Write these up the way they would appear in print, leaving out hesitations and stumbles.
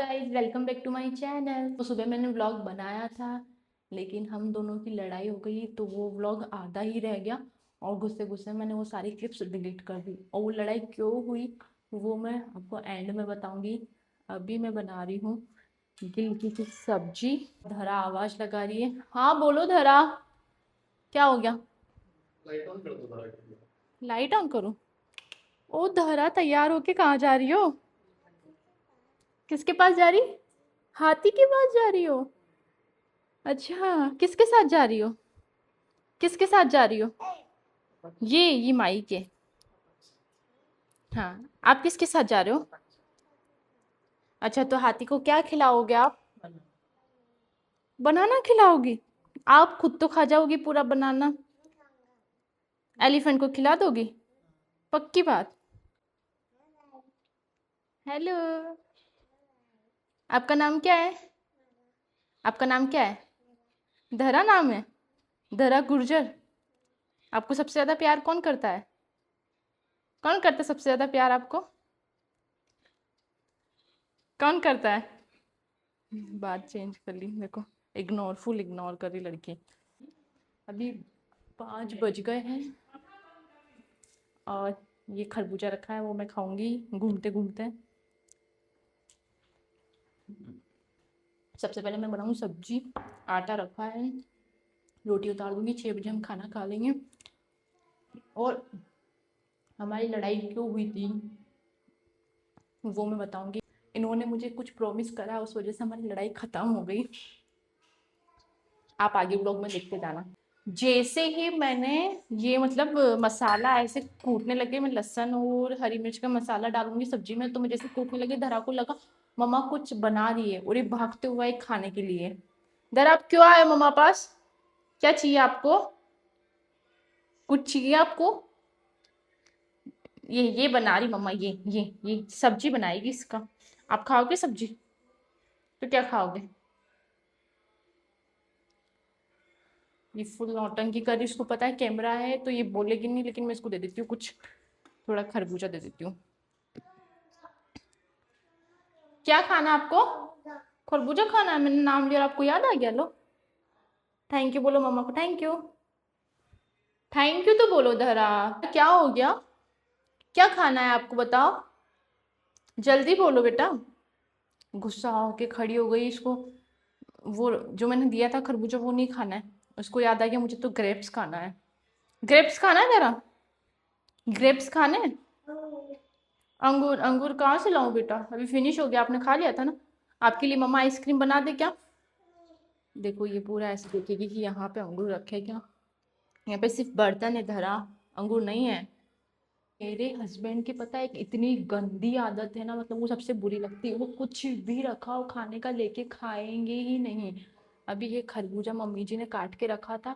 Guys, welcome back to my channel. तो सुबह मैंने व्लॉग बनाया था, लेकिन हम दोनों की लड़ाई हो गई तो वो व्लॉग आधा ही रह गया। और गुस्से गुस्से मैंने वो सारी क्लिप्स डिलीट कर दी। और वो लड़ाई क्यों हुई वो मैं आपको एंड में बताऊंगी। अभी मैं बना रही हूँ गिलकी की सब्जी। धरा आवाज लगा रही है। हाँ बोलो धरा, क्या हो गया? लाइट ऑन कर दो जरा के लिए। लाइट ऑन करूँ? ओ धरा, तैयार होके कहाँ जा रही हो? किसके पास जा रही? हाथी के पास जा रही हो? अच्छा, किसके साथ जा रही हो? किसके साथ जा रही हो? ये माई के। हाँ, आप किसके साथ जा रहे हो? अच्छा, तो हाथी को क्या खिलाओगे आप? बनाना खिलाओगी? आप खुद तो खा जाओगी पूरा बनाना। एलिफेंट को खिला दोगी? पक्की बात? हेलो, आपका नाम क्या है? आपका नाम क्या है? धरा नाम है? धरा गुर्जर। आपको सबसे ज्यादा प्यार कौन करता है? कौन करता है सबसे ज्यादा प्यार आपको? कौन करता है? बात चेंज कर ली, देखो। इग्नोर, फुल इग्नोर कर रही लड़की। अभी 5 बज गए हैं और ये खरबूजा रखा है, वो मैं खाऊंगी घूमते घूमते। सबसे पहले मैं बनाऊँ सब्जी। आटा रखा है, रोटी उतार दूंगी। 6 बजे हम खाना खा लेंगे। और हमारी लड़ाई क्यों हुई थी वो मैं बताऊंगी। इन्होंने मुझे कुछ प्रॉमिस करा, उस वजह से हमारी लड़ाई खत्म हो गई। आप आगे ब्लॉग में देखते जाना। जैसे ही मैंने ये मतलब मसाला ऐसे कूटने लगे, मैं लहसुन और हरी मिर्च का मसाला डालूंगी सब्जी में, तो मैं जैसे कूटने लगे धरा को लगा मम्मा कुछ बना रही है, और ये भागते हुए एक खाने के लिए। धरा, आप क्यों आए मम्मा पास? क्या चाहिए आपको? कुछ चाहिए आपको? ये बना रही मम्मा, ये सब्जी बनाएगी इसका। आप खाओगे सब्जी? तो क्या खाओगे? ये फुल नौटंकी कर रही, इसको पता है कैमरा है तो ये बोलेगी नहीं, लेकिन मैं इसको दे देती हूँ कुछ, थोड़ा खरबूजा दे देती हूँ। क्या खाना आपको? खरबूजा खाना है? मैंने नाम लिया और आपको याद आ गया। लो, थैंक यू बोलो मम्मा को। Thank you. थैंक यू तो बोलो धरा। क्या हो गया? क्या खाना है आपको, बताओ। जल्दी बोलो बेटा। गुस्सा होके खड़ी हो गई। इसको वो जो मैंने दिया था खरबूजा वो नहीं खाना है। उसको याद आ गया मुझे तो ग्रेप्स खाना है। ग्रेप्स खाना है धरा? ग्रेप्स खाने हैं? अंगूर? अंगूर कहाँ से लाऊं बेटा, अभी फिनिश हो गया, आपने खा लिया था ना। आपके लिए मम्मा आइसक्रीम बना दे क्या? देखो ये पूरा ऐसे देखेगी कि यहाँ पे अंगूर रखे क्या। यहाँ पे सिर्फ बर्तन है धरा, अंगूर नहीं है। मेरे हस्बैंड की पता है एक इतनी गंदी आदत है ना, मतलब वो सबसे बुरी लगती है। वो कुछ भी रखा हो खाने का लेके खाएंगे ही नहीं। अभी ये खरबूजा मम्मी जी ने काट के रखा था,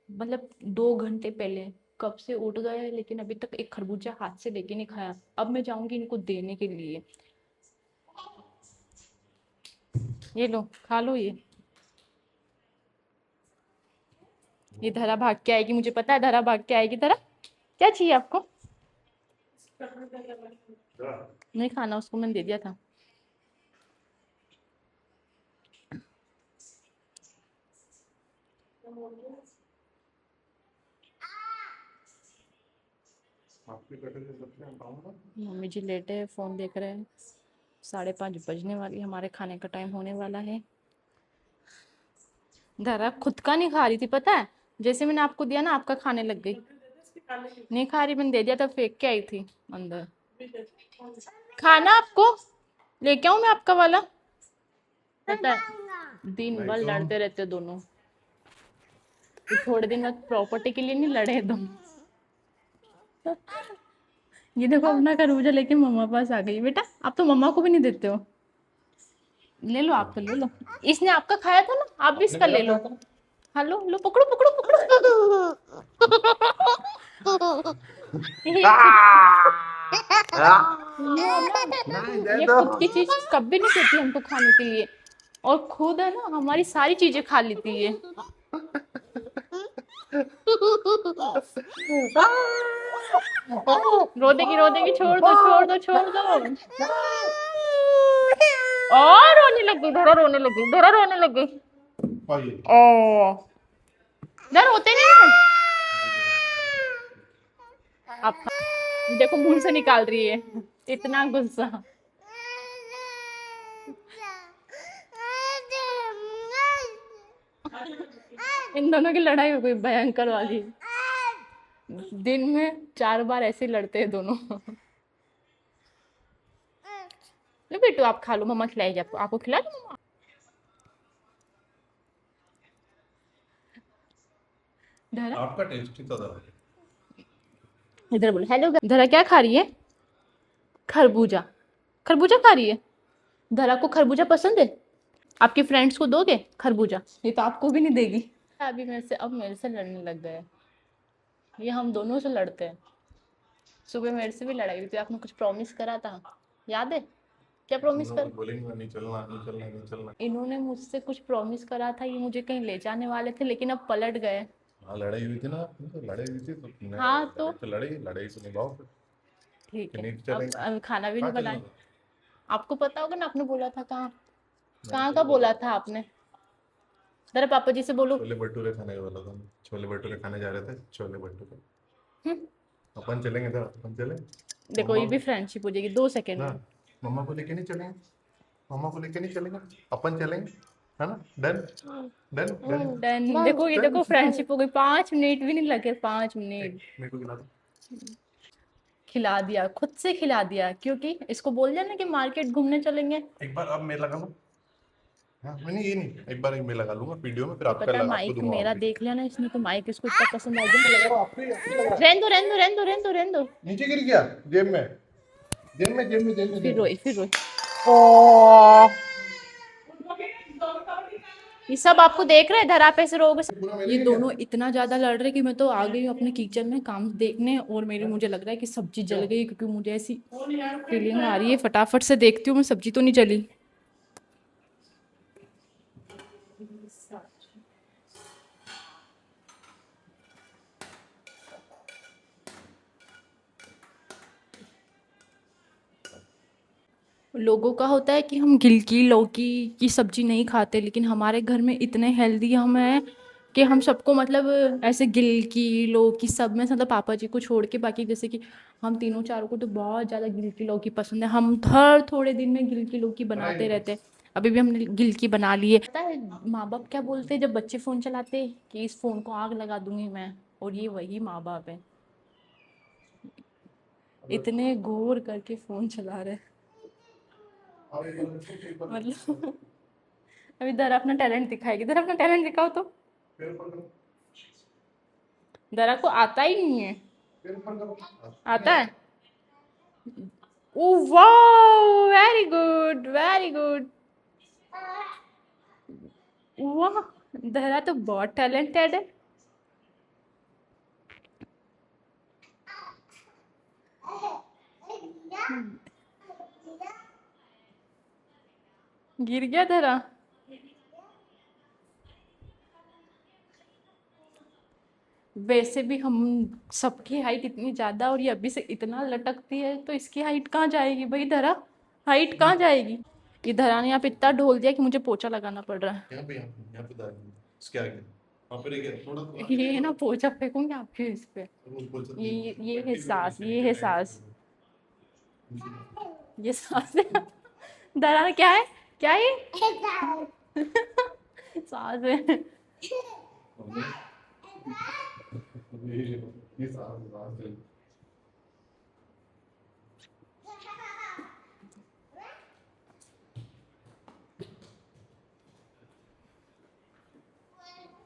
मतलब 2 घंटे पहले। कब से उठ गए हैं, लेकिन अभी तक एक खरबूजा हाथ से लेके नहीं खाया। अब मैं जाऊंगी इनको देने के लिए। ये लो, खा लो ये धरा भाग के आएगी, मुझे पता है धरा भाग के आएगी। धरा, क्या चाहिए आपको? नहीं खाना, उसको मैंने दे दिया था। आपके कटे से सबसे हटाऊंगा। मम्मी जी लेटे हैं, फोन देख रहे हैं। 5:30 बजने वाली, हमारे खाने का टाइम होने वाला है। धरा खुद का नहीं खा रही थी पता है, जैसे मैंने आपको दिया ना आपका खाने लग गई। नहीं खा रही, मैंने दे दिया था, फेंक के आई थी अंदर। खाना आपको लेके आऊं मैं आपका वाला? पता है दिन भर लाइट ऑन। लड़ते रहते दोनों। तो थोड़े दिन बाद प्रॉपर्टी के लिए नहीं लड़े तुम? ये देखो अपना खरबूजा लेके मम्मा पास आ गई। बेटा आप तो मम्मा को भी नहीं देते हो। ले लो, आप तो ले लो। इसने आपका खाया था ना, आप भी आपने इसका मेरा ले लो। खाया था। हाँ लो लो, पकड़ो पकड़ो पकड़ो। ये खुद ये ना, नहीं दे ये दो। खुद की चीज कभी नहीं देती हमको खाने के लिए, और खुद है ना हमारी सारी चीजें खा लेती है। रो देगी रो देगी, छोड़ दो छोड़ दो छोड़ दो। और रोने लग गई, धरा रोने लग गई, धरा रोने लग गई। आइए ओ धर होते नहीं है। आप देखो मुंह से निकाल रही है, इतना गुस्सा। इन दोनों की लड़ाई हो गई भयंकर वाली। दिन में 4 बार ऐसे लड़ते हैं दोनों। लो बेटू आप खा लो, मम्मा खिलाएगी आपको, आपको खिला दो मम्मा। धरा आपका टेस्टी था दादा। इधर बोलो हेलो। धरा क्या खा रही है? खरबूजा। खरबूजा खा रही है। धरा को खरबूजा पसंद है? आपके फ्रेंड्स को दोगे खरबूजा? ये तो आपको भी नहीं देगी। अभी मेरे से, अब मेरे से लड़ने लग गए। ये हम दोनों से लड़ते हैं। सुबह मेरे से भी लड़ाई हुई थी, आपने कुछ प्रॉमिस करा था, याद है? क्या प्रॉमिस कर? बोलेंगे नहीं चलना, नहीं चलना, नहीं चलना। इन्होंने मुझसे कुछ प्रॉमिस करा था, ये मुझे कहीं ले जाने वाले थे, लेकिन अब पलट गए। हाँ लड़ाई हुई थी ना, तो लड़ाई हुई थी तो हाँ तो लड़ाई से निभाओ फिर। ठीक है। नहीं अब चलेंगे। अब खाना भी नहीं कहाँ बनाए। चलना? आपको पता होगा ना, आपने बोला था कहाँ मैंने कहाँ तो का बोला था आपने? जरा पापा जी से बोलो। छोले भटूरे खाने वाला था। छोले भटूरे खाने जा रहे थे, छोले भटूरे। हम्म, अपन चलेंगे था, अपन चलेंगे। देखो ये मम्मा भी फ्रेंडशिप हो जाएगी 2 सेकंड ना, में। मम्मा को लेके नहीं चलेंगे। मम्मा को लेके नहीं चलेंगे, अपन चलेंगे, है ना? Done done done. डन। देखो ये देखो फ्रेंडशिप हो गई, 5 मिनट भी नहीं लगे, 5 मिनट। मेरे को खिला दो। खिला दिया, खुद से खिला दिया, क्योंकि इसको बोल दिया ना कि मार्केट घूमने चलेंगे। एक बार अब मैं लगा लूँ। हाँ मैंने ये नहीं, एक बार मैं लगा लूंगा वीडियो में, फिर ये आपका पता है लगा आपको माइक दूंगा मेरा वापस। देख लिया ना इसने, तो माइक इसको इतना पसंद आ गया। लगाओ, आपको लगा। रहने दो रहने दो रहने दो रहने दो रहने दो। नीचे गिर गया, जेब में, जेब में, जेब में, जेब में, फिर जेब में। रोई, फिर रोई। ओ ये सब आपको देख रहे हैं, धरा पे से रोग। पूरा मेरे ये लिए दोनों इतना ज्यादा लड़ रहे कि मैं तो आ गई हूँ अपने किचन में काम देखने, और मेरी मुझे लग रहा है कि सब्जी जल गई, क्योंकि मुझे ऐसी फीलिंग आ रही है। फटाफट से देखती हूँ मैं, सब्जी तो नहीं जली। लोगों का होता है कि हम गिलकी लौकी की सब्जी नहीं खाते, लेकिन हमारे घर में इतने हेल्दी हम हैं कि हम सबको मतलब ऐसे गिलकी लौकी सब में, मतलब पापा जी को छोड़ के बाकी, जैसे कि हम तीनों चारों को तो बहुत ज़्यादा गिलकी लौकी पसंद है। हम हर थोड़े दिन में गिलकी लौकी बनाते रहते हैं। अभी भी हमने गिलकी बना ली है। पता है माँ बाप क्या बोलते हैं जब बच्चे फ़ोन चलाते हैं? कि इस फ़ोन को आग लगा दूंगी मैं। और ये वही माँ बाप है, इतने घोर करके फ़ोन चला रहे हैं। मतलब अभी इधर अपना टैलेंट दिखाएगी, इधर अपना टैलेंट दिखाओ तो। दरा को आता ही नहीं है। आता है? ओ वाह, वेरी गुड वेरी गुड। वाह, दरा तो बहुत टैलेंटेड है। गिर गया दरा। वैसे भी हम सबकी हाइट इतनी ज्यादा, और ये अभी से इतना लटकती है, तो इसकी हाइट कहाँ जाएगी भाई? धरा हाइट कहाँ जाएगी? ये धरा ने यहाँ पे इतना ढोल दिया कि मुझे पोछा लगाना पड़ रहा है। यहाँ पे दाग है। इसके आगे वहाँ पे रह गया थोड़ा तो आगे ये रह ना गया। पोछा फेंकूंगी आपके इस पे। वो बोल सकती ये है, है पट्टी सास, से ये नीचे है लाइन सास। से। ये सास है। दरा क्या है? क्या है ये? सास है। ये सास है।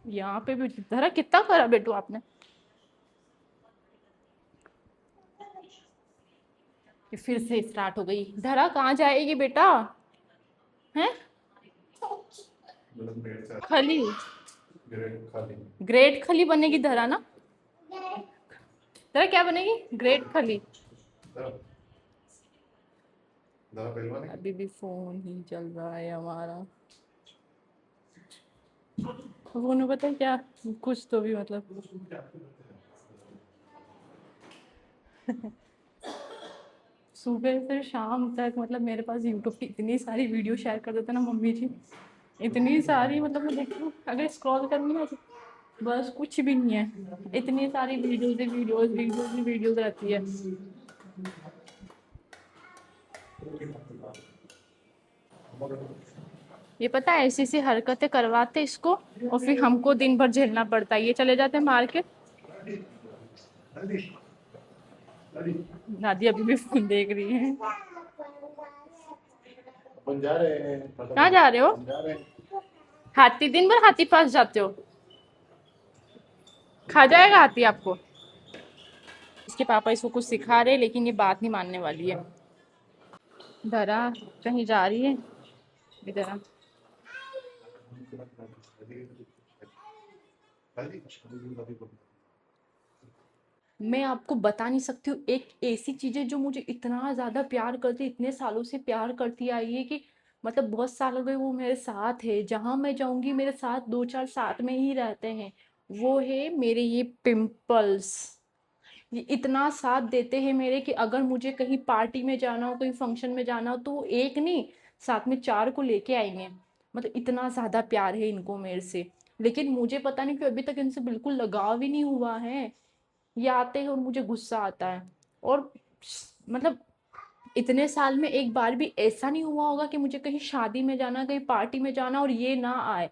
यहाँ पे भी धरा कितना करा बेटू आपने? ये फिर से स्टार्ट हो गई। धरा कहाँ जाएगी बेटा? हैं? खली, ग्रेड खाली। ग्रेट खली बनेगी धरा ना। धरा क्या बनेगी? ग्रेट खली। दादा दादा पहलवान है। अभी भी फोन ही चल रहा है हमारा। वो नहीं पता क्या, कुछ तो भी मतलब। सुबह से शाम तक मतलब मेरे पास यूट्यूब की इतनी सारी वीडियो शेयर कर देते ना मम्मी जी, इतनी सारी मतलब मैं देखती हूँ अगर स्क्रॉल करूँगी ना तो बस कुछ भी नहीं है, इतनी सारी वीडियोज़ ही वीडियोज़ वीडियोज़ ही वीडियोज़ रहती है। ये पता है ऐसी ऐसी हरकतें करवाते इसको और फिर हमको दिन भर झेलना पड़ता है। ये चले जाते हैं मार्केट, दादी अभी भी फोन देख रही है। अपन जा रहे हैं, कहाँ जा रहे हो? जा रहे हैं। हाथी, दिन भर हाथी पास जाते हो? खा जाएगा हाथी आपको। इसके पापा इसको कुछ सिखा रहे लेकिन ये बात नहीं मानने वाली है। धरा कहीं जा रही है, इधर आ। मैं आपको बता नहीं सकती हूँ, एक ऐसी चीज़ है जो मुझे इतना ज़्यादा प्यार करती, इतने सालों से प्यार करती आई है कि मतलब बहुत सालों से वो मेरे साथ है, जहाँ मैं जाऊँगी मेरे साथ 2-4 साथ में ही रहते हैं। वो है मेरे ये पिंपल्स। ये इतना साथ देते हैं मेरे कि अगर मुझे कहीं पार्टी में जाना हो, कहीं फंक्शन में जाना हो, तो वो एक नहीं साथ में 4 को लेके आएंगे। मतलब इतना ज़्यादा प्यार है इनको मेरे से। लेकिन मुझे पता नहीं क्यों अभी तक इनसे बिल्कुल लगाव ही नहीं हुआ है। ये आते हैं और मुझे गुस्सा आता है। और मतलब इतने साल में एक बार भी ऐसा नहीं हुआ होगा कि मुझे कहीं शादी में जाना, कहीं पार्टी में जाना और ये ना आए।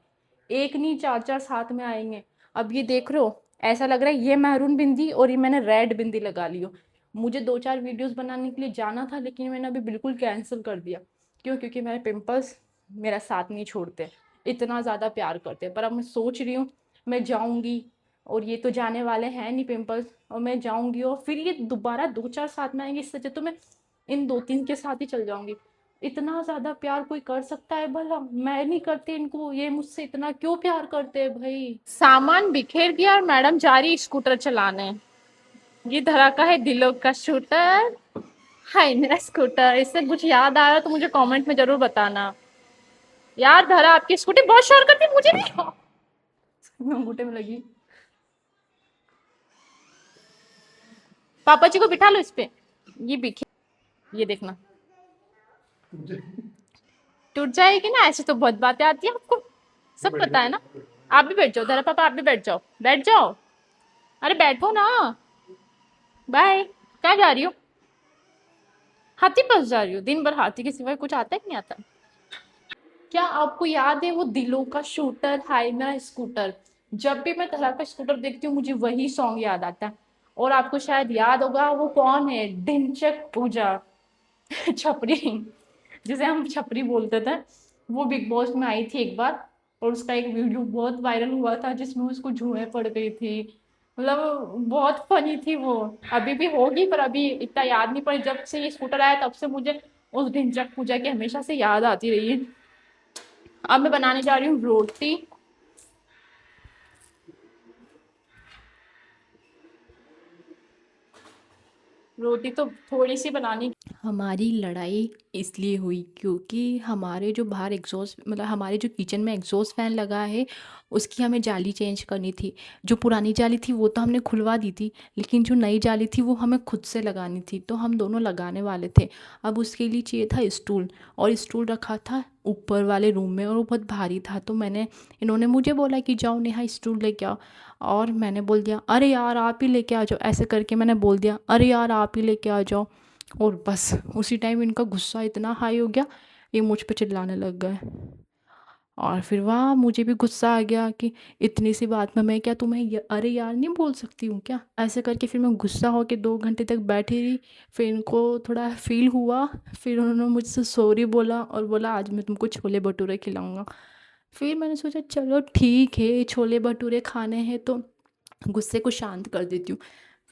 एक नहीं 4-4 साथ में आएंगे। अब ये देख रहे हो, ऐसा लग रहा है ये मैरून बिंदी और ये मैंने रेड बिंदी लगा ली हो। मुझे 2-4 वीडियोस बनाने के लिए जाना था लेकिन मैंने अभी बिल्कुल कैंसिल कर दिया। क्यों? क्योंकि मेरे पिंपल्स मेरा साथ नहीं छोड़ते, इतना ज़्यादा प्यार करते हैं। पर अब मैं सोच रही हूँ मैं जाऊँगी और ये तो जाने वाले हैं नहीं पिंपल्स, और मैं जाऊँगी और फिर ये दोबारा 2-4 साथ में आएंगे। इससे अच्छा तो मैं इन 2-3 के साथ ही चल जाऊँगी। इतना ज़्यादा प्यार कोई कर सकता है भला? मैं नहीं करती इनको, ये मुझसे इतना क्यों प्यार करते हैं भाई? सामान बिखेर दिया और मैडम जा रही स्कूटर चलाने। ये धरा का है दिलों का शूटर। हाय मेरा स्कूटर। इससे कुछ याद आया तो मुझे कमेंट में जरूर बताना। यार धरा आपकी स्कूटी बहुत शोर करती है, मुझे नहीं। मैं अंगूठे में लगी। पापा जी को बिठा लो इस पे। ये बिखे, ये देखना टूट जाएगी ना। ऐसे तो बहुत बातें आती है आपको, सब पता है ना। आप भी बैठ जाओ धरा पापा, आप भी बैठ जाओ, बैठ जाओ। अरे बैठो ना। बाय। कहाँ जा रही हो? हाथी पास जा रही हो? दिन भर हाथी के सिवाय कुछ आता ही नहीं आता। क्या आपको याद है वो दिलों का शूटर, हाय मेरा स्कूटर? जब भी मैं तरह का स्कूटर देखती हूँ मुझे वही सॉन्ग याद आता है। और आपको शायद याद होगा वो कौन है, ढिंचक पूजा। छपरी, जिसे हम छपरी बोलते थे। वो बिग बॉस में आई थी एक बार और उसका एक वीडियो बहुत वायरल हुआ था जिसमें उसको जुएं पड़ गई थी। मतलब बहुत फनी थी वो। अभी भी होगी पर अभी इतना याद नहीं, पर जब से ये स्कूटर आया तब से मुझे उस ढिंचक पूजा की हमेशा से याद आती रही है। अब मैं बनाने जा रही हूँ रोटी। रोटी तो थोड़ी सी बनानी। हमारी लड़ाई इसलिए हुई क्योंकि हमारे जो बाहर एग्जॉस्ट मतलब हमारे जो किचन में एग्जॉस्ट फैन लगा है उसकी हमें जाली चेंज करनी थी। जो पुरानी जाली थी वो तो हमने खुलवा दी थी, लेकिन जो नई जाली थी वो हमें खुद से लगानी थी, तो हम दोनों लगाने वाले थे। अब उसके लिए चाहिए था स्टूल, और स्टूल रखा था ऊपर वाले रूम में और वो बहुत भारी था। तो इन्होंने मुझे बोला कि जाओ नेहा स्टूल लेके आओ, और मैंने बोल दिया अरे यार आप ही लेके आ जाओ। ऐसे करके मैंने बोल दिया अरे यार आप ही लेके आ जाओ। और बस उसी टाइम इनका गुस्सा इतना हाई हो गया, ये मुझ पे चिल्लाने लग गए। और फिर वहाँ मुझे भी गुस्सा आ गया कि इतनी सी बात में मैं क्या तुम्हें अरे यार नहीं बोल सकती हूँ क्या? ऐसे करके फिर मैं गुस्सा होकर 2 घंटे तक बैठी रही। फिर इनको थोड़ा फील हुआ, फिर उन्होंने मुझसे सॉरी बोला और बोला आज मैं तुमको छोले भटूरे खिलाऊंगा। फिर मैंने सोचा चलो ठीक है, छोले भटूरे खाने हैं तो गुस्से को शांत कर देती हूँ।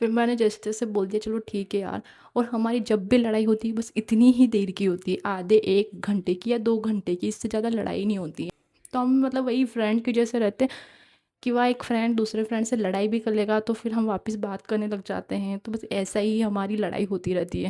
फिर मैंने जैसे तैसे बोल दिया चलो ठीक है यार। और हमारी जब भी लड़ाई होती है बस इतनी ही देर की होती है, आधे 1 घंटे की या 2 घंटे की, इससे ज़्यादा लड़ाई नहीं होती है। तो हम मतलब वही फ्रेंड के जैसे रहते हैं कि वह एक फ्रेंड दूसरे फ्रेंड से लड़ाई भी कर लेगा तो फिर हम वापस बात करने लग जाते हैं। तो बस ऐसा ही हमारी लड़ाई होती रहती है।